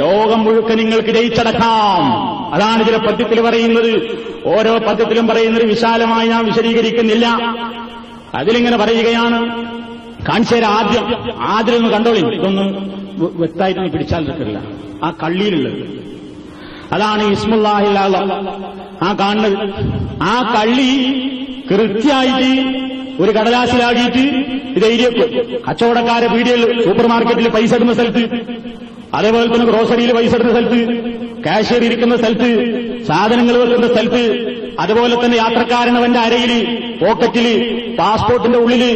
ലോകം മുഴുക്ക നിങ്ങൾക്ക് ജയിച്ചടക്കാം. അതാണ് ചില പദ്യത്തിൽ പറയുന്നത്. ഓരോ പദ്യത്തിലും പറയുന്നത് വിശാലമായി ഞാൻ വിശദീകരിക്കുന്നില്ല. അതിലിങ്ങനെ പറയുകയാണ്. കാണിച്ചേരാ ആദ്യം ഒന്ന് കണ്ടോളി. ഇതൊന്നും വ്യക്തമായിട്ടൊന്നും പിടിച്ചാൽ നിൽക്കില്ല. ആ കള്ളിയിലുള്ളത് അതാണ് ഇസ്മുല്ലാഹിൽ അഅ്ലം. ആ കാണുന്നത് ആ കള്ളി കൃത്യമായിട്ട് ഒരു കടലാസിലാകിയിട്ട് ഇത് എഴുതിയേക്കും. കച്ചവടക്കാരെ പീടികയിൽ സൂപ്പർ മാർക്കറ്റിൽ പൈസ ഇടുന്ന സ്ഥലത്ത്, അതേപോലെ തന്നെ ഗ്രോസറിയിൽ പൈസ ഇടുന്ന സ്ഥലത്ത്, കാഷ്യർ ഇരിക്കുന്ന സ്ഥലത്ത്, സാധനങ്ങൾ വെക്കുന്ന സ്ഥലത്ത്, അതുപോലെ തന്നെ യാത്രക്കാരനവന്റെ അരയിൽ പോക്കറ്റില്, പാസ്പോർട്ടിന്റെ ഉള്ളില്,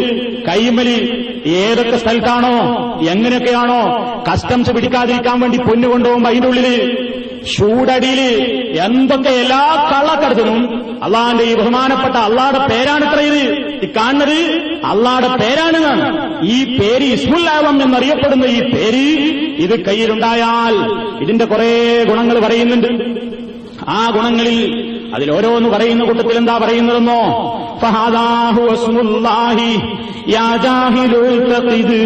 കൈമലി, ഏതൊക്കെ സ്ഥലത്താണോ എങ്ങനെയൊക്കെയാണോ കസ്റ്റംസ് പിടിക്കാതിരിക്കാൻ വേണ്ടി പൊന്നു കൊണ്ടുപോകുമ്പോ അതിന്റെ ഉള്ളില്, ഷൂടടിയില്, എന്തൊക്കെ എല്ലാ കള്ളക്കടത്തിനും അള്ളാന്റെ ഈ ബഹുമാനപ്പെട്ട അള്ളാടെ പേരാണിത്ര ഇത്. ഈ കാണുന്നത് അള്ളാടെ പേരാണെന്നാണ്. ഈ പേര് ഇസ്മുൽ ആലം എന്നറിയപ്പെടുന്ന ഈ പേര് ഇത് കയ്യിലുണ്ടായാൽ ഇതിന്റെ കുറെ ഗുണങ്ങൾ പറയുന്നുണ്ട്. ആ ഗുണങ്ങളിൽ അതിലോരോന്ന് പറയുന്ന കൂട്ടത്തിൽ എന്താ പറയുന്നതെന്നോ, ഫഹാദാഹു വസ്മുല്ലാഹി യാ ജാഹിലു തഖിദ്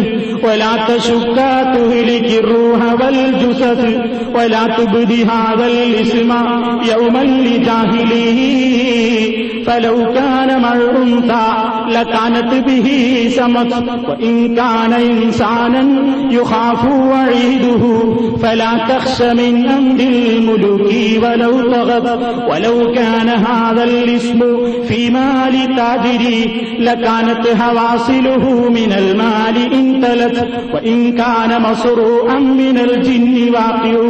വലാ തശുക്കാ തുഹ്ലികി റൂഹ വൽ ജുസദ് വലാ തുബ്ദി ഹാദൽ ഇസ്മ യൗമൻ ലിജാഹിലിഹി فلو كان مرؤا لكانت به سمت وإن كان إنسانا يخاف وعيده فلا تخش من أمر الملوك ولو طغت ولو كان هذا الاسم في مال تاجر لكانت هواصله من المال إن تلت وإن كان مسروعا من الجن واقع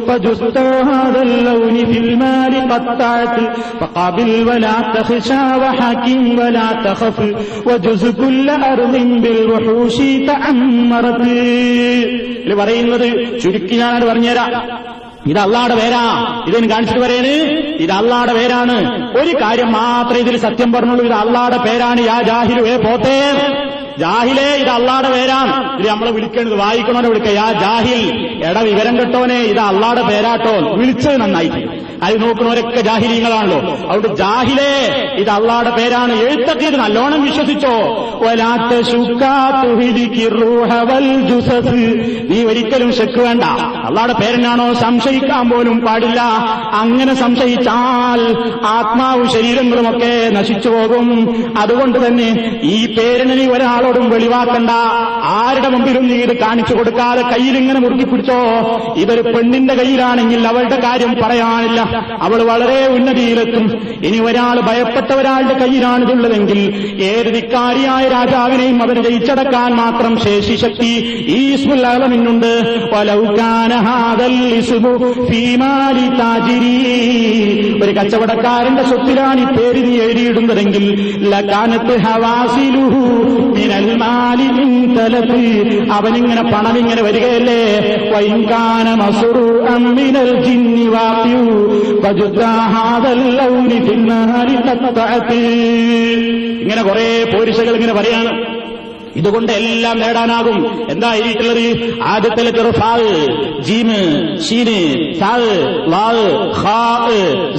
فجست هذا اللون في المال قطعت فقابل ولا تخشى وحكم ولا تخف وجز كل أرض بالوحوش تعمرت. ഇത് പറയുന്നത് ചുരുക്കി ഞാനത് പറഞ്ഞുതരാം. ഇത് അള്ളാടെ പേരാ. ഇതിന് കാണിച്ചിട്ട് പറയണ് ഇത് അള്ളാടെ പേരാണ്. ഒരു കാര്യം മാത്രമേ ഇതിൽ സത്യം പറഞ്ഞുള്ളൂ, ഇത് അള്ളാടെ പേരാണ്. യാ ജാഹിലു, പോത്തേ ജാഹിലേ, ഇത് അള്ളാടെ പേരാണ്. ഇത് നമ്മളെ വിളിക്കണത് വായിക്കണോനെ വിളിക്കുക, യാ ജാഹിൽ, വിവരം കെട്ടോനെ, ഇത് അള്ളാടെ പേരാട്ടോ. വിളിച്ചത് നന്നായിട്ട്. അത് നോക്കണവരൊക്കെ ജാഹിലീങ്ങളാണല്ലോ. അതുകൊണ്ട് ജാഹിലേ, ഇത് അള്ളാടെ പേരാണ്. എഴുത്തൊക്കെ ഇത് നല്ലോണം വിശ്വസിച്ചോ. നീ ഒരിക്കലും ശക്ക് വേണ്ട. അള്ളാടെ പേരനാണോ സംശയിക്കാൻ പോലും പാടില്ല. അങ്ങനെ സംശയിച്ചാൽ ആത്മാവും ശരീരങ്ങളുമൊക്കെ നശിച്ചു പോകും. അതുകൊണ്ട് തന്നെ ഈ പേരിനെ നീ ഒരാളോടും വെളിവാക്കണ്ട. ആരുടെ മുമ്പിലും നീ ഇത് കാണിച്ചു കൊടുക്കാതെ കയ്യിലിങ്ങനെ മുറുക്കിപ്പിടിച്ചോ. ഇതൊരു പെണ്ണിന്റെ കയ്യിലാണെങ്കിൽ അവളുടെ കാര്യം പറയാനില്ല, അവൾ വളരെ ഉന്നതിയിലെത്തും. ഇനി ഒരാൾ ഭയപ്പെട്ട ഒരാളുടെ കയ്യിലാണിതുള്ളതെങ്കിൽ ഏത് ധിക്കാരിയായ രാജാവിനെയും അവരെ ജയിച്ചടക്കാൻ മാത്രം ശേഷി ശക്തി ഈ ഇസ്മുൽ ആലമിനുണ്ട്. ഒരു കച്ചവടക്കാരന്റെ സ്വത്തിലാണ് ഈ പേര് നീ എഴുതിയിടുന്നതെങ്കിൽ ലകാനത്ത് ഹവാസിലുഹു മിനൽ മാലി ഇൻ തലത്ത്, അവനിങ്ങനെ പണമിങ്ങനെ വരികയല്ലേ. വൈകാന മസ്റൂഅൻ മിനൽ ജിന്നി വാഖിഉ വജുദാ ഹാദൽ ലൗനി ഫിൽ നാരി തത്അത്. ഇങ്ങനെ കുറെ പോരിശകൾ ഇങ്ങനെ പറയാണ്. ഇതുകൊണ്ട് എല്ലാം നേടാനാകും. എന്താ എഴുതിയിട്ടുള്ളത്? ആദ്യത്തെ ലെറ്റർ ഫാ, ജീമ്, ഷീന്, സാ, വാ, ഖാ,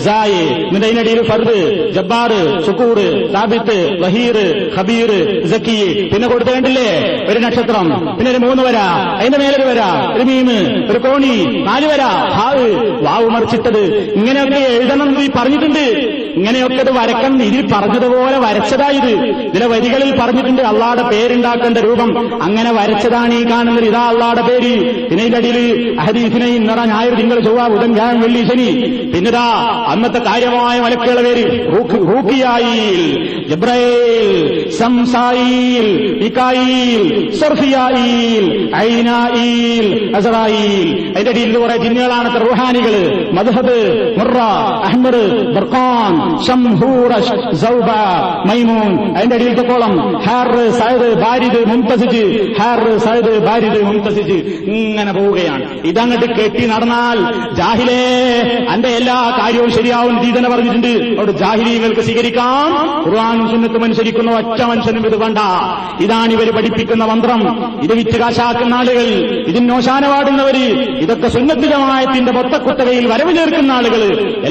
സായ്, ഇതിനടിയിൽ ഫർദ്, ജബ്ബാർ, ശുക്കൂർ, സാബിത്ത്, വഹീർ, ഖബീർ, സക്കി. പിന്നെ കൊടുത്തു കണ്ടില്ലേ ഒരു നക്ഷത്രം, പിന്നെ ഒരു 3 വര, അതിന്റെ മേലൊരു വര, ഒരു മീമ്, ഒരു കോണി, 4 വര, ഹാ, വാവ് മറിച്ചിട്ടത്. ഇങ്ങനെയൊക്കെ എഴുതണം നീ പറഞ്ഞിട്ടുണ്ട്. ഇങ്ങനെയൊക്കെ ഇത് വരക്കണം. ഇതിൽ പറഞ്ഞതുപോലെ വരച്ചതായത്. ഇതിലെ വരികളിൽ പറഞ്ഞിട്ടുണ്ട് അള്ളാടെ പേരുണ്ടാക്കേണ്ട രൂപം. അങ്ങനെ വരച്ചതാണ് ഈ കാണുന്നത്. ഇതാ അള്ളാടെ പേര്. പിന്നെ ഇതിന്റെ അടിയിൽ ഹദീസിനെ നിറ ഞായർ, തിങ്കൾ, ചൊവ്വ, ബുധൻ, വ്യാഴം, വെള്ളി, ശനി. പിന്നെതാ അന്നത്തെ കാര്യമായ മലക്കുകളുടെ പേര് റൂഖിയായിൽ, ജിബ്രൈൽ, സംസായിൽ, മികായിൽ, സർഫിയായിൽ, ഐനായിൽ, അസറായിൽ. അതിന്റെ അടിയിൽ കുറെ ജിന്നുകളാണ് റൂഹാനികള്. മദ്ഹബ്, മുറ, അഹ്മർ, ബർഖാൻ, ശംഹൂർ, സൗബ, മൈമൂൻ. അതിന്റെ അടിയിലത്തെ കോളം ഹാർ, സഅദ്, ബാരിദ്, മുംതസിജ്, ഹാർ, സഅദ്, ബാരിദ്, മുംതസിജ്. ഇങ്ങനെ പോവുകയാണ്. ഇതങ്ങട്ട് കെട്ടി നടന്നാൽ ജാഹിലേ അന്റെ എല്ലാ കാര്യവും ശരിയാവും. ഇത് തന്നെ പറഞ്ഞിട്ടുണ്ട്. അവിടെ ജാഹിലീങ്ങൾക്ക് സ്വീകരിക്കാം. ഖുർആനും സുന്നത്തും അനുസരിക്കുന്ന ഒറ്റ മനുഷ്യനും ഇത് വേണ്ട. ഇതാണ് ഇവർ പഠിപ്പിക്കുന്ന മന്ത്രം. ഇത് വിറ്റ് കാശാക്കുന്ന ആളുകൾ, ഇതിന് ഓശാന പാടുന്നവര്, ഇതൊക്കെ സുന്നത്ത് ജമാഅത്തിന്റെ മൊത്തക്കുത്തകയിൽ വരവ് ചേർക്കുന്ന ആളുകൾ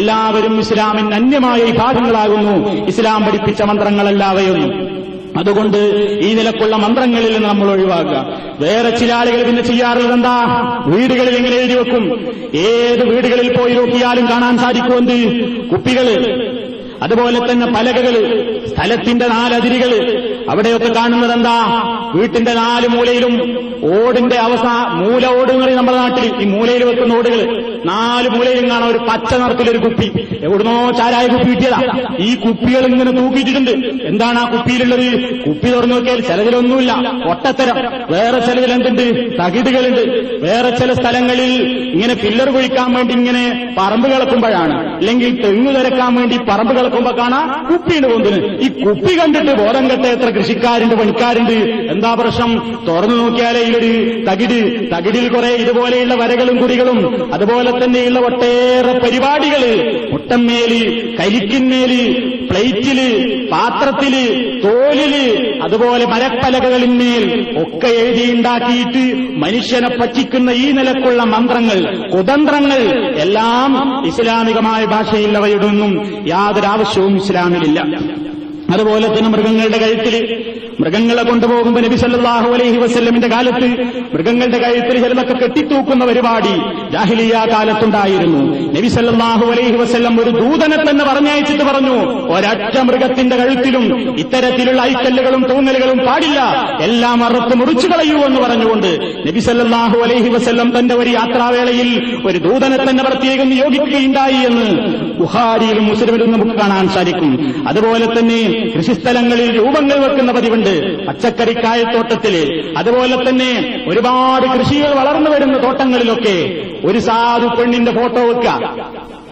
എല്ലാവരും ഇസ്ലാമിന് അന്യമായ വിഭാഗങ്ങളാകുന്നു. ഇസ്ലാം പഠിപ്പിച്ച മന്ത്രങ്ങളെല്ലാവയും. അതുകൊണ്ട് ഈ നിലക്കുള്ള മന്ത്രങ്ങളിൽ നിന്ന് നമ്മൾ ഒഴിവാക്കുക. വേറെ ചില ആളുകൾ പിന്നെ ചെയ്യാറുള്ളത് എന്താ? വീടുകളിൽ ഇങ്ങനെ എഴുതി വെക്കും. ഏത് വീടുകളിൽ പോയി നോക്കിയാലും കാണാൻ സാധിക്കുമെന്ത്? കുപ്പികള്, അതുപോലെ തന്നെ പലകകള്, സ്ഥലത്തിന്റെ 4 അതിരുകള്. അവിടെയൊക്കെ കാണുന്നത് എന്താ? വീട്ടിന്റെ 4 മൂലയിലും ഓടിന്റെ മൂല ഓട് എന്ന് പറയും നമ്മുടെ നാട്ടിൽ. ഈ മൂലയിൽ വെക്കുന്ന ഓടുകൾ 4 മൂലയിലും കാണാം ഒരു പച്ച നിറത്തിലൊരു കുപ്പി. എവിടുന്നോ ചാരായ കുപ്പി കിട്ടിയതാ. ഈ കുപ്പികൾ ഇങ്ങനെ തൂക്കിയിട്ടുണ്ട്. എന്താണ് ആ കുപ്പിയിലുള്ളത്? കുപ്പി തുറന്നു നോക്കിയാൽ ചിലതിലൊന്നുമില്ല, ഒട്ടത്തരം. വേറെ ചിലതിൽ എന്തുണ്ട്? തകിടുകളുണ്ട്. വേറെ ചില സ്ഥലങ്ങളിൽ ഇങ്ങനെ പില്ലർ കുഴിക്കാൻ വേണ്ടി ഇങ്ങനെ പറമ്പ് കിളക്കുമ്പോഴാണ്, അല്ലെങ്കിൽ തെങ്ങ് തിരക്കാൻ വേണ്ടി പറമ്പ് കിളക്കുമ്പോ കാണാം കുപ്പിയുണ്ട് കൊണ്ടിന്. ഈ കുപ്പി കണ്ടിട്ട് ബോധം കെട്ട എത്ര കൃഷിക്കാരുണ്ട്, പണിക്കാരുണ്ട്. എന്താ പ്രശ്നം? തുറന്നു നോക്കിയാലേ ഇതിലൊരു തകിടിൽ കുറെ ഇതുപോലെയുള്ള വരകളും കുറികളും അതുപോലെ തന്നെയുള്ള ഒട്ടേറെ പരിപാടികള്, മുട്ടമ്മേല്, കരിക്കിന്മേല്, പ്ലേറ്റില്, പാത്രത്തില്, തോലില്, അതുപോലെ മരപ്പലകകളിന്മേൽ ഒക്കെ എഴുതിയുണ്ടാക്കിയിട്ട് മനുഷ്യനെ പറ്റിക്കുന്ന ഈ നിലക്കുള്ള മന്ത്രങ്ങൾ, കുതന്ത്രങ്ങൾ എല്ലാം ഇസ്ലാമികമായ ഭാഷയുള്ളവയുടെ ഒന്നും യാതൊരു ആവശ്യവും ഇസ്ലാമിലില്ല. അതുപോലെ തന്നെ മൃഗങ്ങളുടെ കഴുത്തില് മൃഗങ്ങളെ കൊണ്ടുപോകുമ്പോൾ നബി സല്ലല്ലാഹു അലൈഹി വസല്ലമിന്റെ കാലത്ത് മൃഗങ്ങളുടെ കഴുത്തിൽ ചിലതൊക്കെ കെട്ടിത്തൂക്കുന്ന പരിപാടി ജാഹിലിയ്യ കാലത്തുണ്ടായിരുന്നു. നബി സല്ലല്ലാഹു അലൈഹി വസല്ലം ഒരു ദൂതനെ തന്നെ പറഞ്ഞയച്ചിട്ട് പറഞ്ഞു, ഒരൊറ്റ മൃഗത്തിന്റെ കഴുത്തിലും ഇത്തരത്തിലുള്ള ഐക്കല്ലുകളും തൂങ്ങലുകളും പാടില്ല, എല്ലാം അറുത്ത് മുറിച്ചു കളയൂ എന്ന് പറഞ്ഞുകൊണ്ട് നബി സല്ലല്ലാഹു അലൈഹി വസല്ലം തന്റെ ഒരു യാത്രാവേളയിൽ ഒരു ദൂതനെ തന്നെ പ്രത്യേകം നിയോഗിക്കുകയുണ്ടായി എന്ന് ബുഖാരിയിലും മുസ്ലിമിലും നമുക്ക് കാണാൻ സാധിക്കും. അതുപോലെ തന്നെ കൃഷിസ്ഥലങ്ങളിൽ രൂപങ്ങൾ വെക്കുന്ന പതിവുണ്ട്, പച്ചക്കറിക്കായത്തോട്ടത്തില്. അതുപോലെ തന്നെ ഒരുപാട് കൃഷികൾ വളർന്നു വരുന്ന തോട്ടങ്ങളിലൊക്കെ ഒരു സാധു പെണ്ണിന്റെ ഫോട്ടോ വെക്കുക,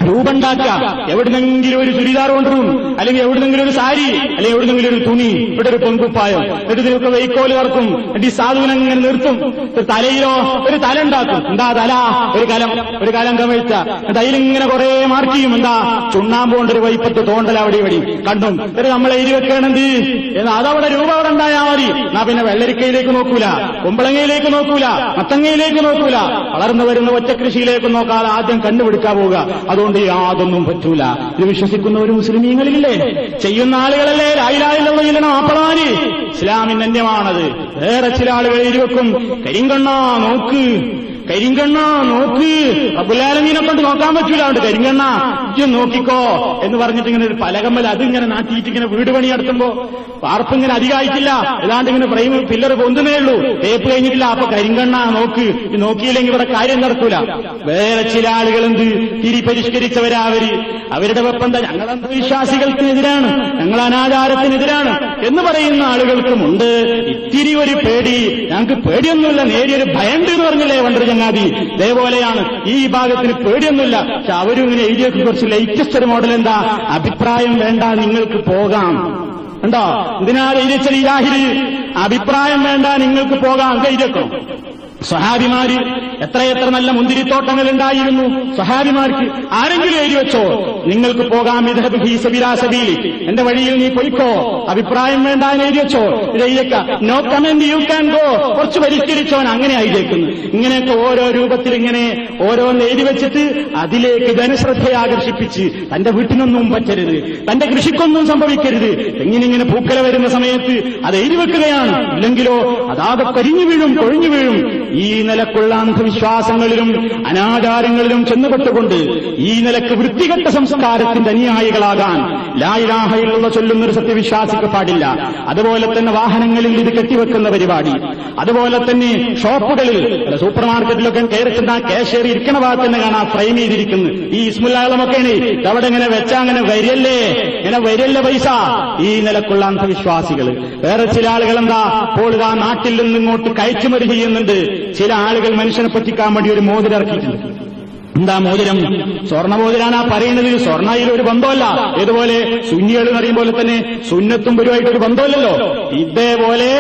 രൂപണ്ടാക്കുക. എവിടുന്നെങ്കിലും ഒരു ചുരിദാർ കൊണ്ടുവരും, അല്ലെങ്കിൽ എവിടുന്നെങ്കിലും ഒരു സാരി, അല്ലെങ്കിൽ എവിടുന്നെങ്കിലും ഒരു തുണി, ഇവിടെ ഒരു പൊൻകുപ്പായം, ഇതിനൊക്കെ വെയ്ക്കോല് കറക്കും. എന്നിട്ട് ഈ സാധുവിനെ അങ്ങനെ നിർത്തും. തലയിലോ ഒരു തല ഉണ്ടാക്കും. എന്താ തല? ഒരു കലം കമിഴ്ത്ത. അതിലിങ്ങനെ കുറെ മാർക്ക് ചെയ്യും. എന്താ? ചുണ്ണാമ്പ് കൊണ്ടൊരു വൈപ്പത്ത് തോണ്ടല അവിടെ ഇവിടെ കണ്ടും. എന്നിട്ട് നമ്മളെ എരി വെക്കണത് അതവിടെ രൂപ അവിടെ ഉണ്ടായാൽ മതി. എന്നാ പിന്നെ വെള്ളരിക്കയിലേക്ക് നോക്കൂല, കുമ്പളങ്ങയിലേക്ക് നോക്കൂല, മത്തങ്ങയിലേക്ക് നോക്കൂല, വളർന്നു വരുന്ന ഒറ്റക്കൃഷിയിലേക്ക് നോക്കാതെ ആദ്യം കണ്ടുപിടിക്കാൻ പോവുക. അതുകൊണ്ട് യാതൊന്നും പറ്റൂല. ഇത് വിശ്വസിക്കുന്ന ഒരു മുസ്ലിമീങ്ങളില്ലേ? ചെയ്യുന്ന ആളുകളല്ലേ ലാ ഇലാഹ ഇല്ലല്ലാഹ് ചൊല്ലണം. ആപ്പളാര് ഇസ്ലാമിന് അന്യമാണത്. വേറെ ചില ആളുകൾ ഇരുവക്കും കരിങ്കണ്ണാ നോക്ക്, കരിങ്കണ്ണ നോക്ക്, റബ്ബുൽ ആലമീനെ കൊണ്ട് നോക്കാൻ പറ്റൂല, അതുകൊണ്ട് കരിങ്കണ്ണ ഇജ്ജ് നോക്കിക്കോ എന്ന് പറഞ്ഞിട്ട് ഇങ്ങനെ ഒരു പലകമ്മൽ അതിങ്ങനെ നാട്ടിയിട്ട് ഇങ്ങനെ വീട് പണി നടത്തുമ്പോ വാർപ്പിങ്ങനെ അധികമായിട്ടില്ല, ഏതാണ്ട് ഇങ്ങനെ ഫ്രെയിം പില്ലർ പൊന്തുന്നേ ഉള്ളൂ, തേപ്പ് കഴിഞ്ഞിട്ടില്ല. അപ്പൊ കരിങ്കണ്ണ നോക്ക്, നോക്കിയില്ലെങ്കിൽ ഇവിടെ കാര്യം നടക്കൂല. വേറെ ചില ആളുകൾ എന്ത് തിരിപരിഷ്കരിച്ചവരാ അവരുടെ വെപ്പന്ത ഞങ്ങൾ അന്ധവിശ്വാസികൾക്ക് എതിരാണ്, ഞങ്ങൾ അനാചാരത്തിനെതിരാണ് എന്ന് പറയുന്ന ആളുകൾക്കുമുണ്ട് ഇത്തിരി ഒരു പേടി. ഞങ്ങൾക്ക് പേടിയൊന്നുമില്ല, നേരിയൊരു ഭയണ്ട് എന്ന് പറഞ്ഞില്ലേ പണ്ടൊരു ചങ്ങാതി, ഇതേപോലെയാണ്. ഈ വിഭാഗത്തിന് പേടിയൊന്നുമില്ല. പക്ഷെ അവരും ഇങ്ങനെ എഴുതിയൊക്കെ കുറച്ച് ലേറ്റസ്റ്റ് ഒരു മോഡൽ എന്താ? അഭിപ്രായം വേണ്ട, നിങ്ങൾക്ക് പോകാം. ഉണ്ടോ? ഇതിനാ എഴുതിച്ചത് ഈ ജാഹിലി? അഭിപ്രായം വേണ്ട, നിങ്ങൾക്ക് പോകാം. എഴുതിയേക്കോ? സ്വഹാബിമാര് എത്രയെത്ര നല്ല മുന്തിരിത്തോട്ടങ്ങൾ ഉണ്ടായിരുന്നു സ്വഹാബിമാർക്ക്. ആരെങ്കിലും എഴുതി വെച്ചോ നിങ്ങൾക്ക് പോകാം, ഇദ്ഹബ് ഫീ സബീലി, എന്റെ വഴിയിൽ നീ പൊയ്ക്കോ, അഭിപ്രായം വേണ്ട എന്ന് എഴുതി വെച്ചോ? ഇതയ്യക്ക no comment you can go, കുറച്ച് പരിഷ്കരിച്ചവൻ അങ്ങനെ ആയിരിക്കുന്നു. ഇങ്ങനെയൊക്കെ ഓരോ രൂപത്തിൽ ഇങ്ങനെ ഓരോന്ന് എഴുതി വെച്ചിട്ട് അതിലേക്ക് ജനശ്രദ്ധയെ ആകർഷിപ്പിച്ച് തന്റെ വീട്ടിനൊന്നും പറ്റരുത്, തന്റെ കൃഷിക്കൊന്നും സംഭവിക്കരുത്, എങ്ങനെ പൂക്കല വരുന്ന സമയത്ത് അത് എഴുതി വെക്കുകയാണ്. ഇല്ലെങ്കിലോ അതാകെ കരിഞ്ഞു വീഴും, കൊഴിഞ്ഞു വീഴും. ഈ നിലക്കുള്ള അന്ധവിശ്വാസങ്ങളിലും അനാചാരങ്ങളിലും ചെന്നുപെട്ടുകൊണ്ട് ഈ നിലക്ക് വൃത്തികെട്ട സംസ്കാരത്തിന്റെ അനുയായികളാകാൻ ലാ ഇലാഹ ഇല്ലല്ലാഹ് ചൊല്ലുന്നൊരു സത്യവിശ്വാസിക്ക് പാടില്ല. അതുപോലെ തന്നെ വാഹനങ്ങളിൽ ഇത് കെട്ടിവെക്കുന്ന പരിപാടി, അതുപോലെ തന്നെ ഷോപ്പുകളിൽ സൂപ്പർ മാർക്കറ്റിലൊക്കെ കയറിക്കുന്ന കാഷ്യർ ഇരിക്കണ ഭാഗത്ത് തന്നെ കാണാം ഫ്രെയിം ചെയ്തിരിക്കുന്നു. ഈ ഇസ്മുല്ലാളമൊക്കെയാണ് അവിടെ ഇങ്ങനെ വെച്ചാ അങ്ങനെ വരില്ലേ പൈസ. ഈ നിലക്കുള്ള അന്ധവിശ്വാസികൾ. വേറെ ചില ആളുകൾ എന്താ ഇപ്പോൾ ഇതാ നാട്ടിൽ നിന്നിങ്ങോട്ട് കയറ്റുമതി ചെയ്യുന്നുണ്ട്. ചില ആളുകൾ മനുഷ്യനെ പറ്റിക്കാൻ വേണ്ടി ഒരു മോതിരം ഇറക്കിയിട്ടുണ്ട്. എന്താ മോതിരം? സ്വർണ്ണമോതിരാണ് പറയുന്നത്. സ്വർണ്ണയിൽ ഒരു ബന്ധമല്ല. ഇതുപോലെ സുന്നികൾ എന്ന് പറയും പോലെ തന്നെ സുന്നത്തും ഗുരുവായിട്ടൊരു ബന്ധമല്ലല്ലോ. ഇതേപോലെ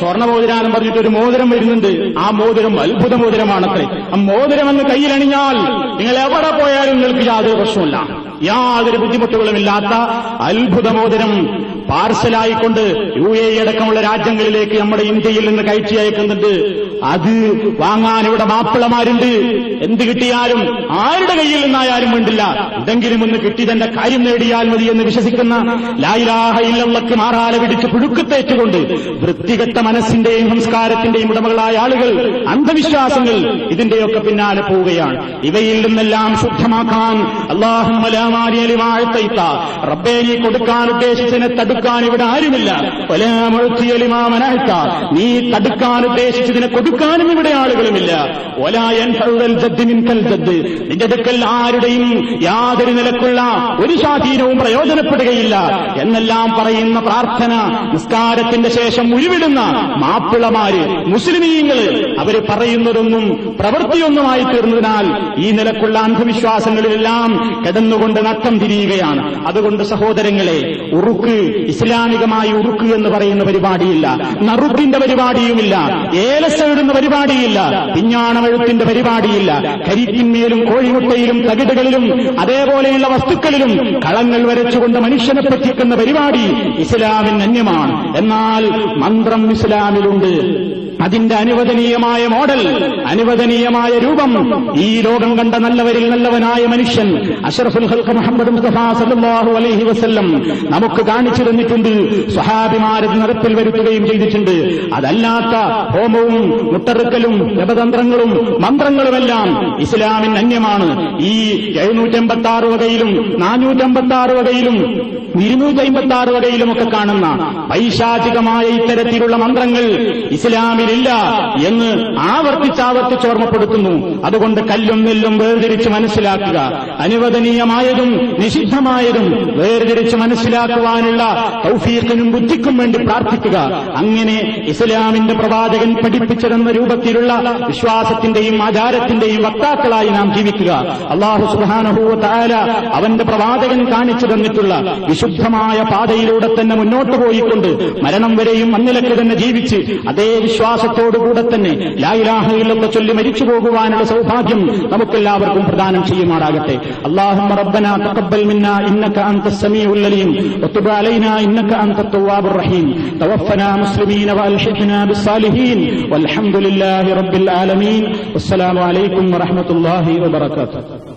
സ്വർണ്ണമോതിരാനും പറഞ്ഞിട്ട് ഒരു മോതിരം വരുന്നുണ്ട്. ആ മോതിരം അത്ഭുത മോതിരമാണത്രേ. ആ മോതിരം എന്ന് കയ്യിലണിഞ്ഞാൽ നിങ്ങൾ എവിടെ പോയാലും നിങ്ങൾക്ക് യാതൊരു പ്രശ്നമില്ല, യാതൊരു ബുദ്ധിമുട്ടുകളുമില്ലാത്ത അത്ഭുത മോതിരം പാർസലായിക്കൊണ്ട് UAE അടക്കമുള്ള രാജ്യങ്ങളിലേക്ക് നമ്മുടെ ഇന്ത്യയിൽ നിന്ന് കയറ്റി അയക്കുന്നുണ്ട്. അത് വാങ്ങാൻ ഇവിടെ മാപ്പിളമാരുണ്ട്. എന്ത് കിട്ടിയാലും ആരുടെ കയ്യിൽ നിന്നായാലും വേണ്ടില്ല, എന്തെങ്കിലും ഒന്ന് കിട്ടി തന്റെ കാര്യം നേടിയാൽ മതി എന്ന് വിശ്വസിക്കുന്ന ലാ ഇലാഹ ഇല്ലല്ലാഹ്ക്ക് മാറാല പിടിച്ച് പുഴുക്കത്തേറ്റുകൊണ്ട് വൃത്തികെട്ട മനസ്സിന്റെയും സംസ്കാരത്തിന്റെയും ഉടമകളായ ആളുകൾ, അന്ധവിശ്വാസങ്ങൾ ഇതിന്റെയൊക്കെ പിന്നാലെ പോവുകയാണ്. ഇവയിൽ നിന്നെല്ലാം ശുദ്ധമാക്കാൻ അല്ലാഹുമ്മ ലാ മാനിഅ ലിമാ അഅ്തൈത, റബ്ബേ നീ കൊടുക്കാൻ ഉദ്ദേശിച്ചതിനെ തടുക്കാൻ ഇവിടെ ആരുമില്ല. വലാ മുഅ്തിയ ലിമാ മനഅത, നീ തടുക്കാൻ ഉദ്ദേശിച്ചതിനെ കൊടുക്കാനും ഇവിടെ ആളുകളുമില്ല. വലാ യൻഫഉൽ ജദ്ദ് മിൻകൽ ജദ്ദ്, നിന്റെ അടുക്കൽ ആരുടെയും യാതൊരു നിലക്കുള്ള ഒരു സ്വാധീനവും പ്രയോജനപ്പെടുകയില്ല എന്നെല്ലാം പറയുന്ന പ്രാർത്ഥന നിസ്കാരത്തിന്റെ ശേഷം ഉരുവിടുന്ന മാപ്പിളമാര്, മുസ്ലിമീങ്ങള് അവര് പറയുന്നതൊന്നും പ്രവൃത്തിയൊന്നുമായി തീർന്നതിനാൽ ഈ നിലക്കുള്ള അന്ധവിശ്വാസങ്ങളിലെല്ലാം കിടന്നുകൊണ്ട് നട്ടം തിരിയുകയാണ്. അതുകൊണ്ട് സഹോദരങ്ങളെ, ഉറുക്ക്, ഇസ്ലാമികമായി ഉറുക്ക് എന്ന് പറയുന്ന പരിപാടിയില്ല, നറുക്കിന്റെ പരിപാടിയുമില്ല, ഏലസവിടുന്ന പരിപാടിയില്ല, പിഞ്ഞാണമെഴുത്തിന്റെ പരിപാടിയില്ല, കരിക്കിന്മേലും കോഴിമുട്ടയിലും തകിടുകളിലും അതേപോലെയുള്ള വസ്തുക്കളിലും കളങ്ങൾ വരച്ചുകൊണ്ട് മനുഷ്യനെ പറ്റിക്കുന്ന പരിപാടി ഇസ്ലാമിന് അന്യമാണ്. എന്നാൽ മന്ത്രം ഇസ്ലാമിലുണ്ട്. അതിന്റെ അനുവദനീയമായ മോഡൽ, അനുവദനീയമായ രൂപം ഈ ലോകം കണ്ട നല്ലവരിൽ നല്ലവനായ മനുഷ്യൻ അഷ്റഫുൽ ഖൽഖ് മുഹമ്മദ് മുസ്തഫ സല്ലല്ലാഹു അലൈഹി വസല്ലം നമുക്ക് കാണിച്ചു തന്നിട്ടുണ്ട്. സ്വഹാബിമാരെ നടപ്പിൽ വരുത്തുകയും ചെയ്തിട്ടുണ്ട്. അതല്ലാത്ത ഹോമവും മുട്ടറുക്കലും ജപതന്ത്രങ്ങളും മന്ത്രങ്ങളുമെല്ലാം ഇസ്ലാമിന് അന്യമാണ്. ഈ 786 വകയിലും 456 വകയിലും 256 വകയിലുമൊക്കെ കാണുന്ന പൈശാചികമായ ഇത്തരത്തിലുള്ള മന്ത്രങ്ങൾ ഇസ്ലാമിലില്ല എന്ന് ആവർത്തിച്ചാവർത്തിച്ച് ഓർമ്മപ്പെടുത്തുന്നു. അതുകൊണ്ട് കല്ലും നെല്ലും വേർതിരിച്ച് മനസ്സിലാക്കുക, അനുവദനീയമായതും നിഷിദ്ധമായതും വേർതിരിച്ച് മനസ്സിലാക്കുവാനുള്ള തൗഫീഖിനും ബുദ്ധിക്കും വേണ്ടി പ്രാർത്ഥിക്കുക. അങ്ങനെ ഇസ്ലാമിന്റെ പ്രവാചകൻ പഠിപ്പിച്ചതെന്ന രൂപത്തിലുള്ള വിശ്വാസത്തിന്റെയും ആചാരത്തിന്റെയും വക്താക്കളായി നാം ജീവിക്കുക. അല്ലാഹു സുബ്ഹാനഹു വ തആല അവന്റെ പ്രവാചകൻ കാണിച്ചു തന്നിട്ടുള്ള വിശുദ്ധമായ പാതയിലൂടെ തന്നെ മുന്നോട്ട് പോയിക്കൊണ്ട് മരണം വരെയും അന്നിലക്ക് തന്നെ ജീവിച്ച് അതേ വിശ്വാസത്തോടുകൂടെ തന്നെ ലാ ഇലാഹ ഇല്ലല്ലാഹ് ചൊല്ലി മരിച്ചു പോകുവാനുള്ള സൗഭാഗ്യം നമുക്കെല്ലാവർക്കും പ്രദാനം ചെയ്യുമാറാകട്ടെ. അല്ലാഹുമ്മ റബ്ബനാ തഖബ്ബൽ മിന്നാ ഇന്നക അൻതസ് സമീഉൽ അലീം വതുബ് അലൈനാ ഇന്നക അൻതത് തവ്വാബുർ റഹീം തവഫനാ മുസ്ലിമീന വഅൽഹിഖ്നാ ബിസ്സാലിഹീൻ വൽഹംദുലില്ലാഹി റബ്ബിൽ ആലമീൻ. വസ്സലാമു അലൈക്കും വറഹ്മത്തുള്ളാഹി വബറകാതുഹു.